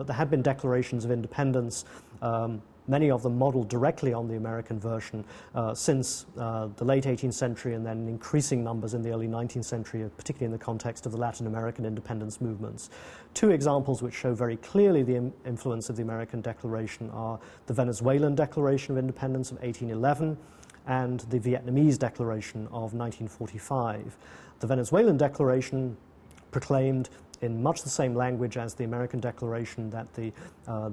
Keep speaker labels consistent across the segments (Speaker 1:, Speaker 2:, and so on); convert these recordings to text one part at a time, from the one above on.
Speaker 1: but there had been declarations of independence, many of them modeled directly on the American version since the late 18th century, and then in increasing numbers in the early 19th century, particularly in the context of the Latin American independence movements. Two examples which show very clearly the influence of the American Declaration are the Venezuelan Declaration of Independence of 1811 and the Vietnamese Declaration of 1945. The Venezuelan Declaration proclaimed in much the same language as the American Declaration that the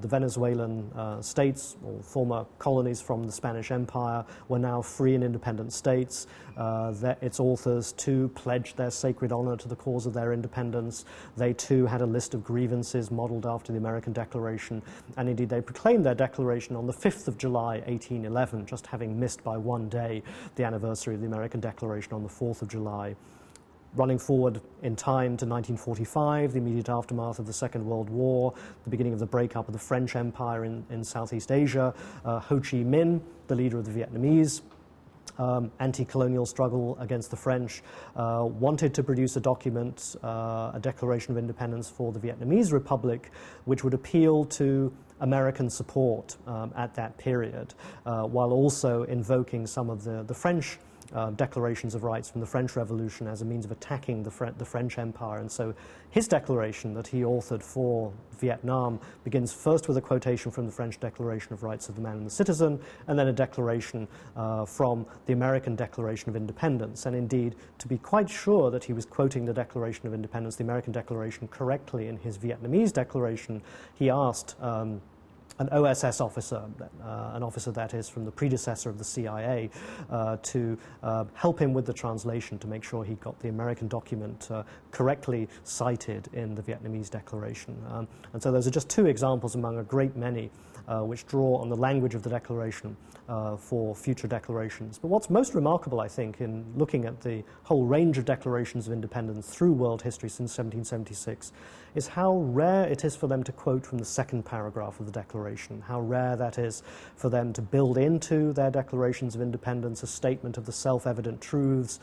Speaker 1: Venezuelan states, or former colonies from the Spanish Empire, were now free and independent states, that its authors too pledged their sacred honor to the cause of their independence. They too had a list of grievances modeled after the American Declaration, and indeed they proclaimed their declaration on the 5th of July 1811, just having missed by one day the anniversary of the American Declaration on the 4th of July. Running forward in time to 1945, the immediate aftermath of the Second World War, the beginning of the breakup of the French Empire in Southeast Asia, Ho Chi Minh, the leader of the Vietnamese anti-colonial struggle against the French, wanted to produce a document, a Declaration of Independence for the Vietnamese Republic, which would appeal to American support at that period, while also invoking some of the French declarations of rights from the French Revolution as a means of attacking the French Empire. And so his declaration that he authored for Vietnam begins first with a quotation from the French Declaration of Rights of the Man and the Citizen, and then a declaration from the American Declaration of Independence. And indeed, to be quite sure that he was quoting the Declaration of Independence, the American Declaration, correctly in his Vietnamese declaration, he asked an OSS officer, an officer that is from the predecessor of the CIA, to help him with the translation to make sure he got the American document correctly cited in the Vietnamese declaration. And so those are just two examples among a great many which draw on the language of the declaration for future declarations. But what's most remarkable, I think, in looking at the whole range of declarations of independence through world history since 1776 is how rare it is for them to quote from the second paragraph of the Declaration, how rare that is for them to build into their declarations of independence a statement of the self-evident truths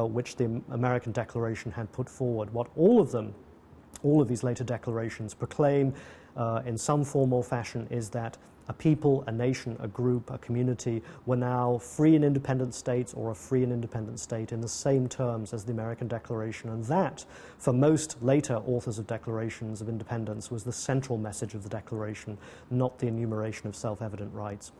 Speaker 1: which the American Declaration had put forward. What all of these later declarations proclaim in some form or fashion is that a people, a nation, a group, a community were now free and independent states, or a free and independent state in the same terms as the American Declaration. And that, for most later authors of declarations of independence, was the central message of the Declaration, not the enumeration of self-evident rights.